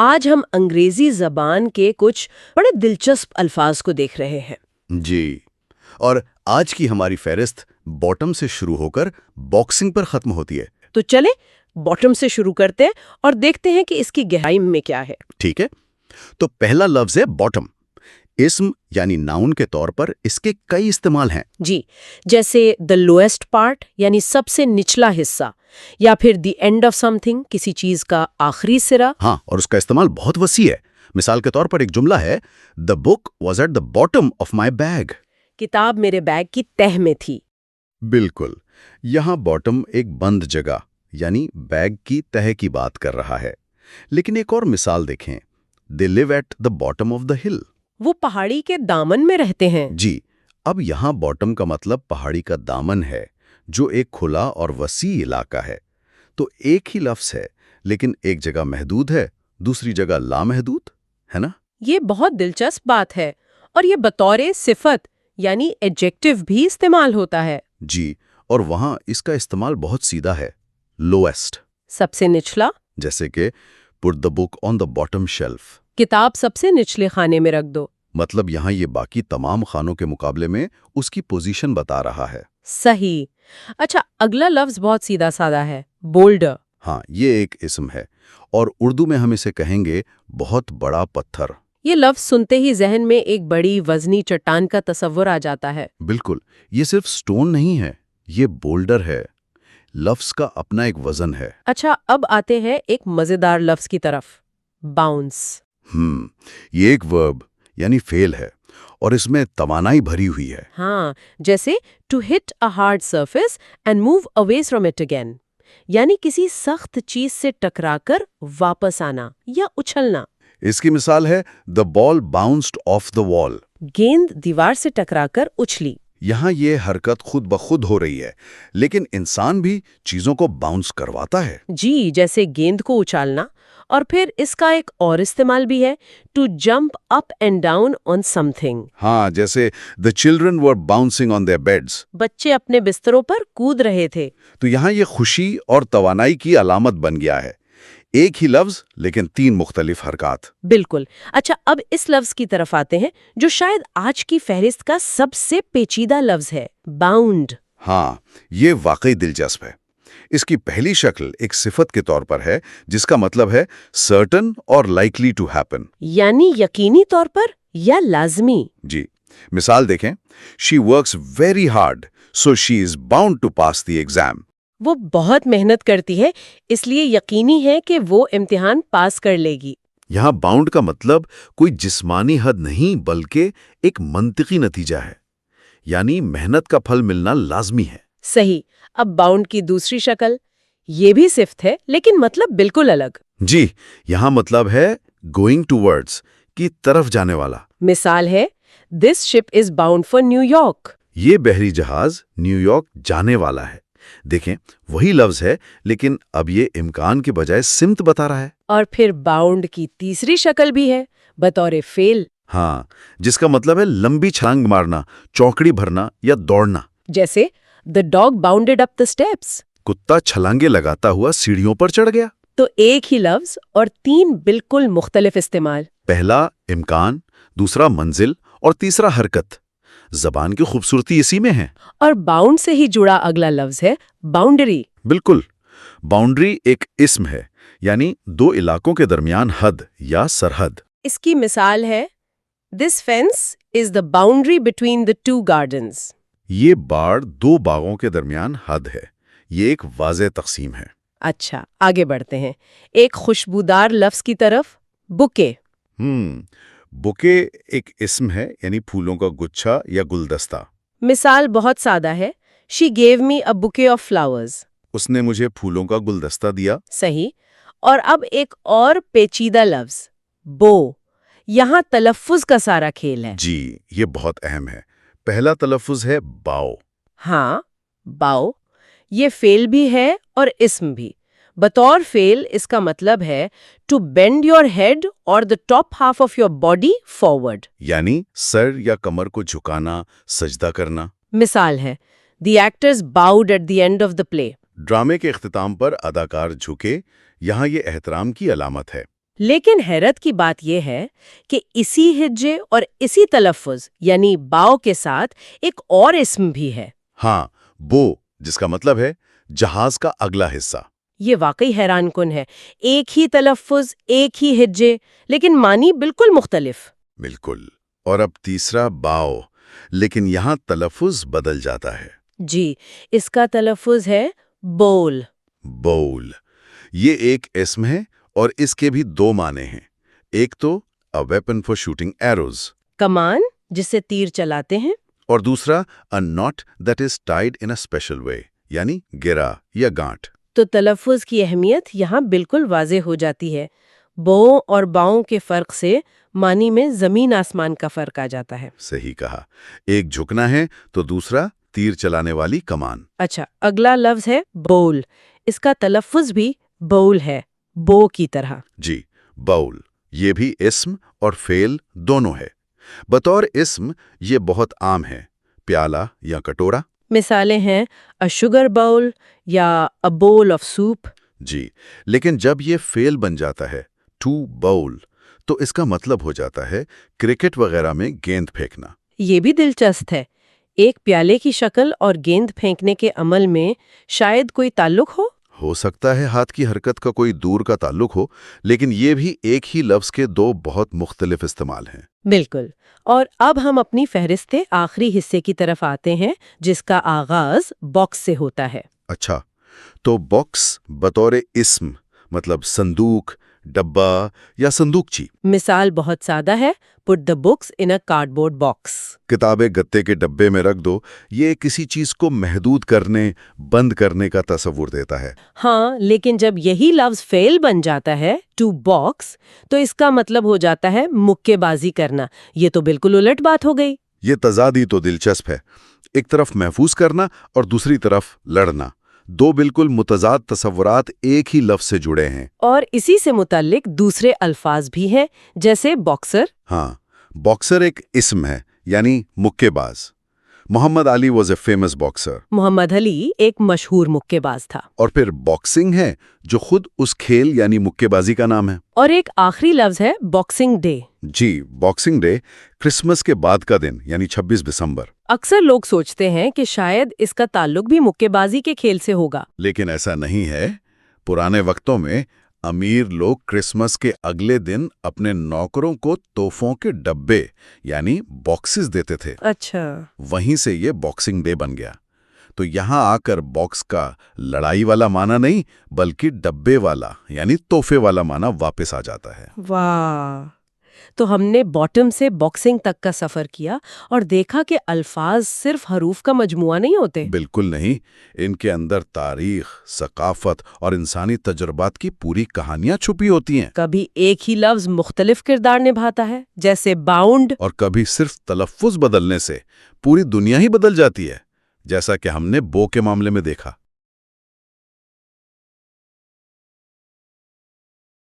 آج ہم انگریزی زبان کے کچھ بڑے دلچسپ الفاظ کو دیکھ رہے ہیں۔ جی، اور آج کی ہماری فہرست باٹم سے شروع ہو کر باکسنگ پر ختم ہوتی ہے۔ تو چلیں باٹم سے شروع کرتے ہیں اور دیکھتے ہیں کہ اس کی گہرائی میں کیا ہے۔ ٹھیک ہے، تو پہلا لفظ ہے باٹم۔ اسم یعنی ناؤن کے طور پر اس کے کئی استعمال ہیں۔ جی، جیسے the lowest part یعنی سب سے نچلا حصہ، یا پھر the end of something کسی چیز کا آخری سرا۔ ہاں، اور اس کا استعمال بہت وسیع ہے۔ مثال کے طور پر ایک جملہ ہے The book was at the bottom of my bag۔ کتاب میرے بیگ کی تہ میں تھی۔ بالکل، یہاں باٹم ایک بند جگہ یعنی بیگ کی تہ کی بات کر رہا ہے۔ لیکن ایک اور مثال دیکھیں، They live at the bottom of the hill۔ وہ پہاڑی کے دامن میں رہتے ہیں۔ جی، اب یہاں باٹم کا مطلب پہاڑی کا دامن ہے، جو ایک کھلا اور وسیع علاقہ ہے۔ تو ایک ہی لفظ ہے، لیکن ایک جگہ محدود ہے، دوسری جگہ لامحدود ہے نا؟ یہ بہت دلچسپ بات ہے، اور یہ بطور صفت یعنی ایڈجیکٹو بھی استعمال ہوتا ہے۔ جی، اور وہاں اس کا استعمال بہت سیدھا ہے، لویسٹ، سب سے نچلا، جیسے کہ put the book on the bottom shelf۔ کتاب سب سے نچلے خانے میں رکھ دو۔ مطلب یہاں یہ باقی تمام خانوں کے مقابلے میں اس کی پوزیشن بتا رہا ہے۔ صحیح۔ اچھا، اگلا لفظ بہت سیدھا سادہ ہے، بولڈر۔ ہاں، یہ ایک اسم ہے، اور اردو میں ہم اسے کہیں گے بہت بڑا پتھر۔ یہ لفظ سنتے ہی ذہن میں ایک بڑی وزنی چٹان کا تصور آ جاتا ہے۔ بالکل، یہ صرف سٹون نہیں ہے، یہ بولڈر ہے۔ لفظ کا اپنا ایک وزن ہے۔ اچھا، اب آتے ہیں ایک مزیدار لفظ کی طرف، باؤنس۔ یہ ایک ورب یعنی فعل ہے، اور اس میں توانائی بھری ہوئی ہے۔ ہاں، جیسے to hit a hard surface and move away from it again, یعنی کسی سخت چیز سے ٹکرا کر واپس آنا یا اچھلنا۔ اس کی مثال ہے The ball bounced off the wall۔ گیند دیوار سے ٹکرا کر اچھلی۔ یہاں یہ حرکت خود بخود ہو رہی ہے، لیکن انسان بھی چیزوں کو باؤنس کرواتا ہے۔ جی، جیسے گیند کو اچھالنا۔ اور پھر اس کا ایک اور استعمال بھی ہے، to jump up and down on سم تھنگ۔ ہاں، جیسے The children were bouncing on their beds۔ بچے اپنے بستروں پر کود رہے تھے۔ تو یہاں یہ خوشی اور توانائی کی علامت بن گیا ہے، ایک ہی لفظ لیکن تین مختلف حرکات۔ بالکل۔ اچھا، اب اس لفظ کی طرف آتے ہیں جو شاید آج کی فہرست کا سب سے پیچیدہ لفظ ہے، باؤنڈ۔ ہاں، یہ واقعی دلچسپ ہے۔ اس کی پہلی شکل ایک صفت کے طور پر ہے، جس کا مطلب ہے certain اور likely to happen۔ یعنی یقینی طور پر یا لازمی۔ جی، مثال دیکھیں، she works very hard so she is bound to pass the exam۔ وہ بہت محنت کرتی ہے، اس لیے یقینی ہے کہ وہ امتحان پاس کر لے گی۔ یہاں باؤنڈ کا مطلب کوئی جسمانی حد نہیں بلکہ ایک منطقی نتیجہ ہے، یعنی محنت کا پھل ملنا لازمی ہے۔ صحیح۔ اب باؤنڈ کی دوسری شکل، یہ بھی صفت ہے لیکن مطلب بالکل الگ۔ جی، یہاں مطلب ہے going towards کی طرف جانے والا۔ مثال ہے this ship is bound for New York. یہ بحری جہاز نیو یارک جانے والا ہے۔ دیکھیں، وہی لفظ ہے لیکن اب یہ امکان کے بجائے سمت بتا رہا ہے۔ اور پھر باؤنڈ کی تیسری شکل بھی ہے، بطور فعل، ہاں، جس کا مطلب ہے لمبی چھلانگ مارنا، چوکڑی بھرنا یا دوڑنا۔ جیسے the dog bounded up the steps۔ کتا چھلانگے لگاتا ہوا سیڑھیوں پر چڑھ گیا۔ تو ایک ہی لفظ اور تین بالکل مختلف استعمال۔ پہلا امکان، دوسرا منزل اور تیسرا حرکت۔ زبان کی خوبصورتی اسی میں ہے۔ اور باؤنڈ سے ہی جڑا اگلا لفظ ہے باؤنڈری۔ بالکل، باؤنڈری ایک اسم ہے، یعنی دو علاقوں کے درمیان حد یا سرحد۔ اس کی مثال ہے this fence is the boundary between the two gardens۔ یہ باڑ دو باغوں کے درمیان حد ہے، یہ ایک واضح تقسیم ہے۔ اچھا، آگے بڑھتے ہیں ایک خوشبودار لفظ کی طرف، بکے۔ بکے ایک اسم ہے، یعنی پھولوں کا گچھا یا گلدستہ۔ مثال بہت سادہ ہے، she gave me a bouquet of flowers۔ اس نے مجھے پھولوں کا گلدستہ دیا۔ صحیح۔ اور اب ایک اور پیچیدہ لفظ، بو۔ یہاں تلفظ کا سارا کھیل ہے۔ جی، یہ بہت اہم ہے۔ پہلا تلفظ ہے باؤ۔ ہاں، باؤ۔ یہ فعل بھی ہے اور اسم بھی۔ بطور فعل اس کا مطلب ہے ٹو بینڈ یور ہیڈ اور the top half of your body forward, یعنی سر یا کمر کو جھکانا، سجدہ کرنا۔ مثال ہے the actors bowed at the end of the play. ڈرامے کے اختتام پر اداکار جھکے، یہاں یہ احترام کی علامت ہے۔ لیکن حیرت کی بات یہ ہے کہ اسی ہجے اور اسی تلفظ یعنی باؤ کے ساتھ ایک اور اسم بھی ہے۔ ہاں، بو، جس کا مطلب ہے جہاز کا اگلا حصہ۔ یہ واقعی حیران کن ہے، ایک ہی تلفظ، ایک ہی ہجے، لیکن معنی بالکل مختلف۔ بالکل۔ اور اب تیسرا باؤ، لیکن یہاں تلفظ بدل جاتا ہے۔ جی، اس کا تلفظ ہے بول۔ بول، یہ ایک اسم ہے اور اس کے بھی دو معنی ہیں۔ ایک تو a weapon for shooting arrows، کمان جس سے تیر چلاتے ہیں، اور دوسرا a knot that is tied in a special way، یعنی گرا یا گانٹھ۔ تو تلفظ کی اہمیت یہاں بالکل واضح ہو جاتی ہے۔ بو اور باؤں کے فرق سے معنی میں زمین آسمان کا فرق آ جاتا ہے۔ صحیح کہا، ایک جھکنا ہے تو دوسرا تیر چلانے والی کمان۔ اچھا، اگلا لفظ ہے بول۔ اس کا تلفظ بھی بول ہے، بو کی طرح۔ جی، باؤل، یہ بھی اسم اور فعل دونوں ہے۔ بطور اسم یہ بہت عام ہے، پیالہ یا کٹورا۔ مثالیں ہیں a sugar bowl یا a bowl of soup۔ جی، لیکن جب یہ فعل بن جاتا ہے to bowl تو اس کا مطلب ہو جاتا ہے کرکٹ وغیرہ میں گیند پھینکنا۔ یہ بھی دلچسپ ہے، ایک پیالے کی شکل اور گیند پھینکنے کے عمل میں شاید کوئی تعلق ہو سکتا ہے ہاتھ کی حرکت کا کوئی دور کا تعلق ہو، لیکن یہ بھی ایک ہی لفظ کے دو بہت مختلف استعمال ہیں۔ بالکل۔ اور اب ہم اپنی فہرست آخری حصے کی طرف آتے ہیں جس کا آغاز باکس سے ہوتا ہے۔ اچھا، تو باکس بطور اسم مطلب صندوق، ڈبہ یا صندوقچی۔ مثال بہت سادہ ہے، put the books in a cardboard box۔ کتابیں گتے کے ڈبے میں رکھ دو، یہ کسی چیز کو محدود کرنے، بند کرنے کا تصور دیتا ہے۔ ہاں، لیکن جب یہی لفظ فعل بن جاتا ہے to box تو اس کا مطلب ہو جاتا ہے مکے بازی کرنا۔ یہ تو بالکل الٹ بات ہو گئی۔ یہ تضادی تو دلچسپ ہے، ایک طرف محفوظ کرنا اور دوسری طرف لڑنا، دو بالکل متضاد تصورات ایک ہی لفظ سے جڑے ہیں۔ اور اسی سے متعلق دوسرے الفاظ بھی ہیں جیسے باکسر۔ ہاں، باکسر ایک اسم ہے، یعنی مکے باز۔ محمد علی واز اے فیمس باکسر۔ محمد علی ایک مشہور مکے باز تھا۔ اور پھر باکسنگ ہے جو خود اس کھیل یعنی مکے بازی کا نام ہے۔ اور ایک آخری لفظ ہے باکسنگ ڈے۔ جی، باکسنگ ڈے کرسمس کے بعد کا دن یعنی 26 دسمبر۔ اکثر لوگ سوچتے ہیں کہ شاید اس کا تعلق بھی مکے بازی کے کھیل سے ہوگا۔ لیکن ایسا نہیں ہے۔ پرانے وقتوں میں امیر لوگ کرسمس کے اگلے دن اپنے نوکروں کو تحفوں کے ڈبے یعنی باکسز دیتے تھے۔ اچھا، وہیں سے یہ باکسنگ ڈے بن گیا۔ تو یہاں آ کر باکس کا لڑائی والا معنی نہیں بلکہ ڈبے والا یعنی تحفے والا معنی واپس آ جاتا ہے۔ واہ! تو ہم نے باٹم سے باکسنگ تک کا سفر کیا اور دیکھا کہ الفاظ صرف حروف کا مجموعہ نہیں ہوتے۔ بالکل نہیں، ان کے اندر تاریخ، ثقافت اور انسانی تجربات کی پوری کہانیاں چھپی ہوتی ہیں۔ کبھی ایک ہی لفظ مختلف کردار نبھاتا ہے، جیسے باؤنڈ، اور کبھی صرف تلفظ بدلنے سے پوری دنیا ہی بدل جاتی ہے، جیسا کہ ہم نے بو کے معاملے میں دیکھا۔